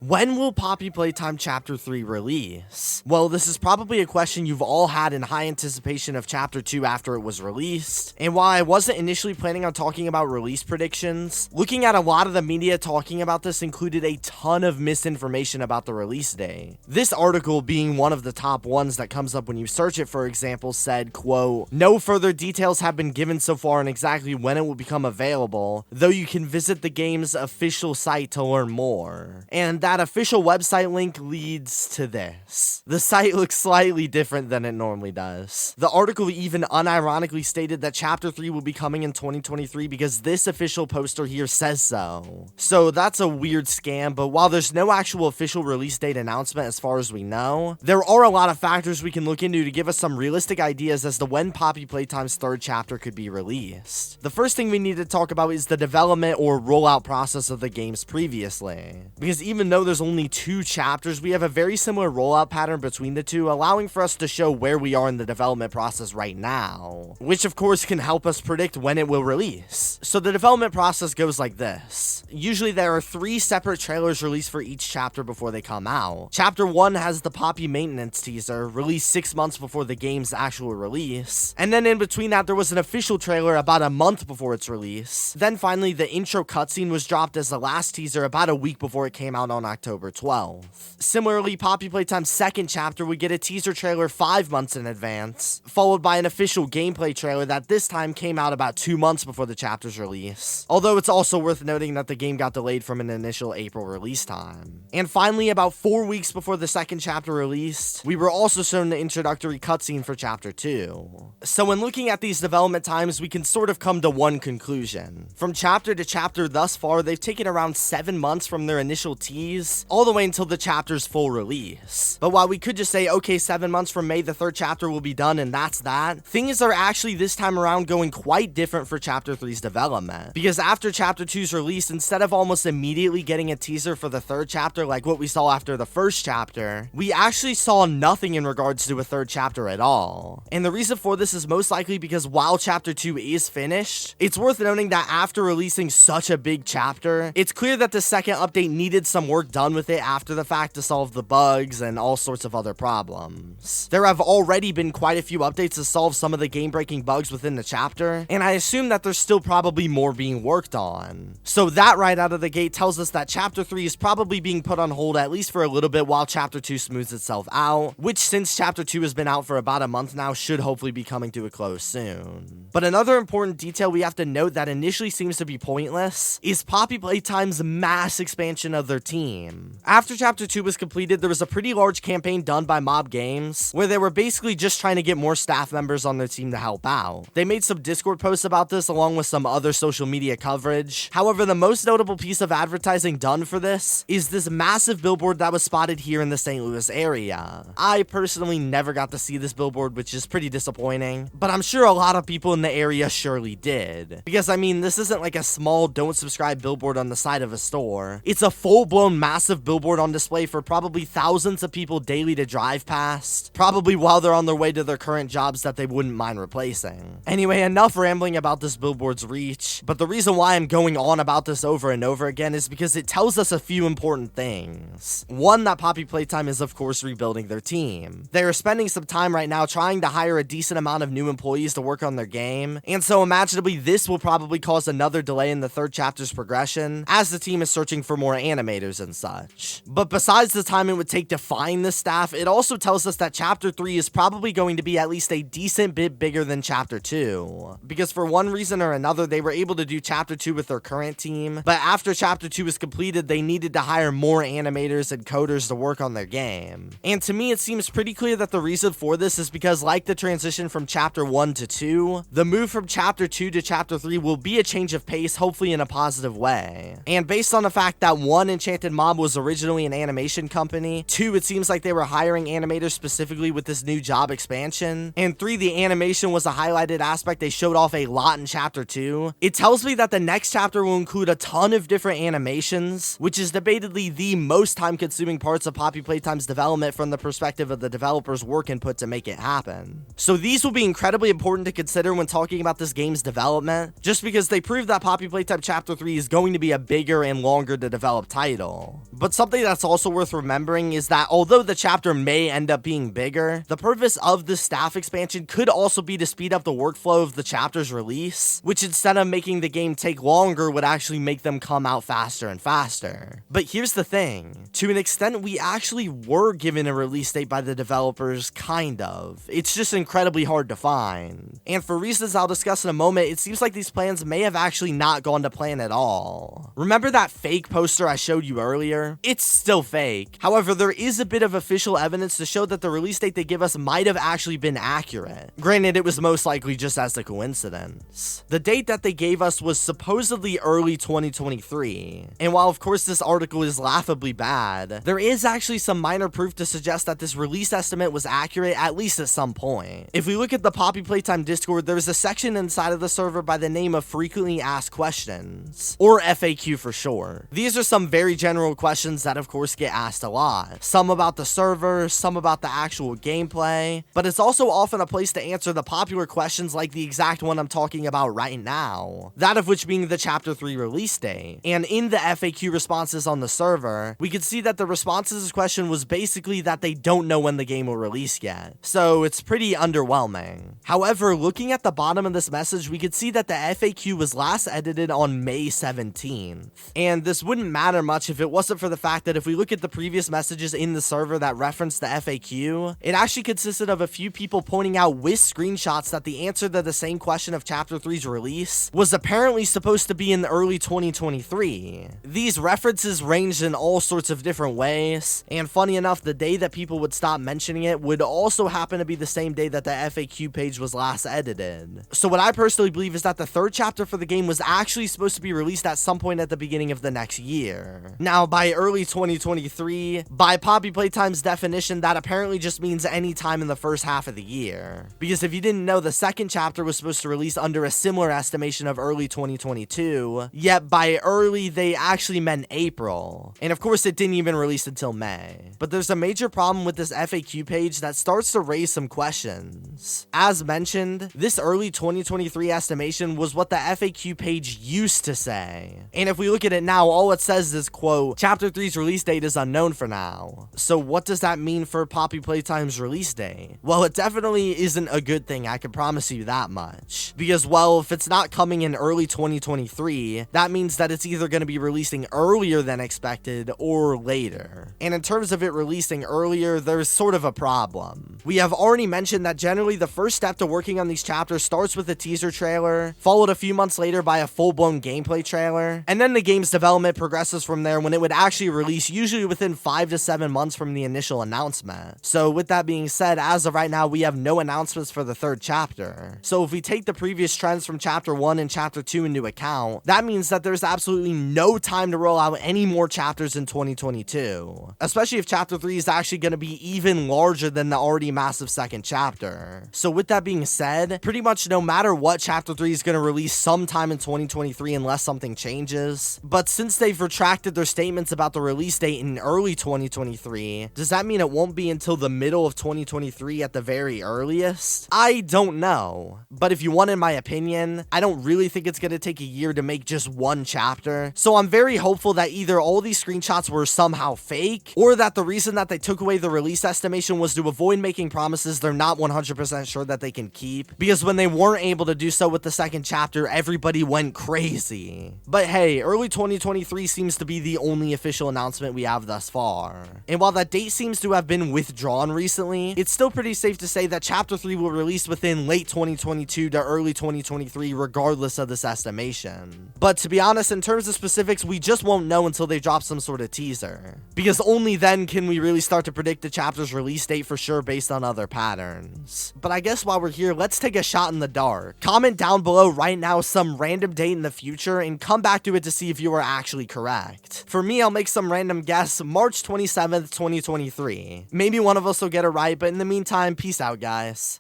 When will Poppy Playtime Chapter 3 release? Well, this is probably a question you've all had in high anticipation of Chapter 2 after it was released, and while I wasn't initially planning on talking about release predictions, looking at a lot of the media talking about this included a ton of misinformation about the release day. This article, being one of the top ones that comes up when you search it, for example, said, quote, "No further details have been given so far on exactly when it will become available, though you can visit the game's official site to learn more." And that official website link leads to this. The site looks slightly different than it normally does. The article even unironically stated that Chapter 3 will be coming in 2023 because this official poster here says so. So that's a weird scam, but while there's no actual official release date announcement as far as we know, there are a lot of factors we can look into to give us some realistic ideas as to when Poppy Playtime's third chapter could be released. The first thing we need to talk about is the development or rollout process of the games previously. Because even though there's only 2 chapters, we have a very similar rollout pattern between the two, allowing for us to show where we are in the development process right now, which of course can help us predict when it will release. So the development process goes like this. Usually there are 3 separate trailers released for each chapter before they come out. Chapter 1 has the Poppy maintenance teaser, released 6 months before the game's actual release, and then in between that there was an official trailer about a month before its release. Then finally the intro cutscene was dropped as the last teaser about a week before it came out on October 12th. Similarly, Poppy Playtime's second chapter would get a teaser trailer 5 months in advance, followed by an official gameplay trailer that this time came out about 2 months before the chapter's release. Although it's also worth noting that the game got delayed from an initial April release time. And finally, about 4 weeks before the second chapter released, we were also shown the introductory cutscene for Chapter 2. So when looking at these development times, we can sort of come to one conclusion. From chapter to chapter thus far, they've taken around 7 months from their initial tease, all the way until the chapter's full release. But while we could just say, okay, 7 months from May, the third chapter will be done and that's that, things are actually this time around going quite different for Chapter 3's development. Because after Chapter 2's release, instead of almost immediately getting a teaser for the third chapter like what we saw after the first chapter, we actually saw nothing in regards to a third chapter at all. And the reason for this is most likely because while Chapter 2 is finished, it's worth noting that after releasing such a big chapter, it's clear that the second update needed some work done with it after the fact to solve the bugs and all sorts of other problems. There have already been quite a few updates to solve some of the game-breaking bugs within the chapter, and I assume that there's still probably more being worked on. So that right out of the gate tells us that Chapter 3 is probably being put on hold at least for a little bit while Chapter 2 smooths itself out, which since Chapter 2 has been out for about a month now should hopefully be coming to a close soon. But another important detail we have to note that initially seems to be pointless is Poppy Playtime's mass expansion of their team. After Chapter 2 was completed, there was a pretty large campaign done by Mob Games where they were basically just trying to get more staff members on their team to help out. They made some Discord posts about this along with some other social media coverage. However, the most notable piece of advertising done for this is this massive billboard that was spotted here in the St. Louis area. I personally never got to see this billboard, which is pretty disappointing, but I'm sure a lot of people in the area surely did. Because I mean, this isn't like a small don't subscribe billboard on the side of a store. It's a full-blown massive billboard on display for probably thousands of people daily to drive past, probably while they're on their way to their current jobs that they wouldn't mind replacing. Anyway, enough rambling about this billboard's reach, but the reason why I'm going on about this over and over again is because it tells us a few important things. One, that Poppy Playtime is of course rebuilding their team. They are spending some time right now trying to hire a decent amount of new employees to work on their game, and so imaginably this will probably cause another delay in the third chapter's progression as the team is searching for more animators and such. But besides the time it would take to find the staff, it also tells us that Chapter 3 is probably going to be at least a decent bit bigger than Chapter 2. Because for one reason or another, they were able to do Chapter 2 with their current team, but after Chapter 2 was completed, they needed to hire more animators and coders to work on their game. And to me, it seems pretty clear that the reason for this is because, like the transition from Chapter 1 to 2, the move from Chapter 2 to Chapter 3 will be a change of pace, hopefully in a positive way. And based on the fact that 1, Enchanted Mob was originally an animation company, 2, it seems like they were hiring animators specifically with this new job expansion, and 3, the animation was a highlighted aspect they showed off a lot in Chapter 2, it tells me that the next chapter will include a ton of different animations, which is debatedly the most time-consuming parts of Poppy Playtime's development from the perspective of the developer's work input to make it happen. So these will be incredibly important to consider when talking about this game's development, just because they prove that Poppy Playtime Chapter 3 is going to be a bigger and longer to develop title. well. But something that's also worth remembering is that although the chapter may end up being bigger, the purpose of this staff expansion could also be to speed up the workflow of the chapter's release, which instead of making the game take longer would actually make them come out faster and faster. But here's the thing, to an extent we actually were given a release date by the developers, kind of. It's just incredibly hard to find. And for reasons I'll discuss in a moment, it seems like these plans may have actually not gone to plan at all. Remember that fake poster I showed you earlier? It's still fake. However, there is a bit of official evidence to show that the release date they give us might have actually been accurate. Granted, it was most likely just as a coincidence. The date that they gave us was supposedly early 2023. And while of course this article is laughably bad, there is actually some minor proof to suggest that this release estimate was accurate at least at some point. If we look at the Poppy Playtime Discord, there's a section inside of the server by the name of frequently asked questions, or FAQ for short. These are some very general questions that of course get asked a lot. Some about the server, some about the actual gameplay, but it's also often a place to answer the popular questions like the exact one I'm talking about right now, that of which being the Chapter 3 release date. And in the FAQ responses on the server, we could see that the response to this question was basically that they don't know when the game will release yet. So it's pretty underwhelming. However, looking at the bottom of this message, we could see that the FAQ was last edited on May 17th. And this wouldn't matter much if it wasn't for the fact that if we look at the previous messages in the server that referenced the FAQ, it actually consisted of a few people pointing out with screenshots that the answer to the same question of Chapter 3's release was apparently supposed to be in early 2023. These references ranged in all sorts of different ways, and funny enough, the day that people would stop mentioning it would also happen to be the same day that the FAQ page was last edited. So what I personally believe is that the third chapter for the game was actually supposed to be released at some point at the beginning of the next year. Now, by early 2023, by Poppy Playtime's definition, that apparently just means any time in the first half of the year. Because if you didn't know, the second chapter was supposed to release under a similar estimation of early 2022, yet by early, they actually meant April. And of course, it didn't even release until May. But there's a major problem with this FAQ page that starts to raise some questions. As mentioned, this early 2023 estimation was what the FAQ page used to say. And if we look at it now, all it says is, quote, Chapter 3's release date is unknown for now. So what does that mean for Poppy Playtime's release date? Well, it definitely isn't a good thing, I can promise you that much. Because, well, if it's not coming in early 2023, that means that it's either going to be releasing earlier than expected or later. And in terms of it releasing earlier, there's sort of a problem. We have already mentioned that generally the first step to working on these chapters starts with a teaser trailer, followed a few months later by a full-blown gameplay trailer, and then the game's development progresses from there when it would actually release usually within 5 to 7 months from the initial announcement. So with that being said, as of right now, we have no announcements for the third chapter. So if we take the previous trends from Chapter 1 and Chapter 2 into account, that means that there's absolutely no time to roll out any more chapters in 2022, especially if Chapter 3 is actually going to be even larger than the already massive second chapter. So with that being said, pretty much no matter what, Chapter 3 is going to release sometime in 2023 unless something changes. But since they've retracted their statements about the release date in early 2023, does that mean it won't be until the middle of 2023 at the very earliest? I don't know. But if you wanted my opinion, I don't really think it's going to take a year to make just one chapter. So I'm very hopeful that either all these screenshots were somehow fake, or that the reason that they took away the release estimation was to avoid making promises they're not 100% sure that they can keep. Because when they weren't able to do so with the second chapter, everybody went crazy. But hey, early 2023 seems to be the only official announcement we have thus far. And while that date seems to have been withdrawn recently, it's still pretty safe to say that Chapter 3 will release within late 2022 to early 2023 regardless of this estimation. But to be honest, in terms of specifics, we just won't know until they drop some sort of teaser. Because only then can we really start to predict the chapter's release date for sure based on other patterns. But I guess while we're here, let's take a shot in the dark. Comment down below right now some random date in the future and come back to it to see if you are actually correct. For me, I'll make some random guess, March 27th, 2023. Maybe one of us will get it right, but in the meantime, peace out, guys.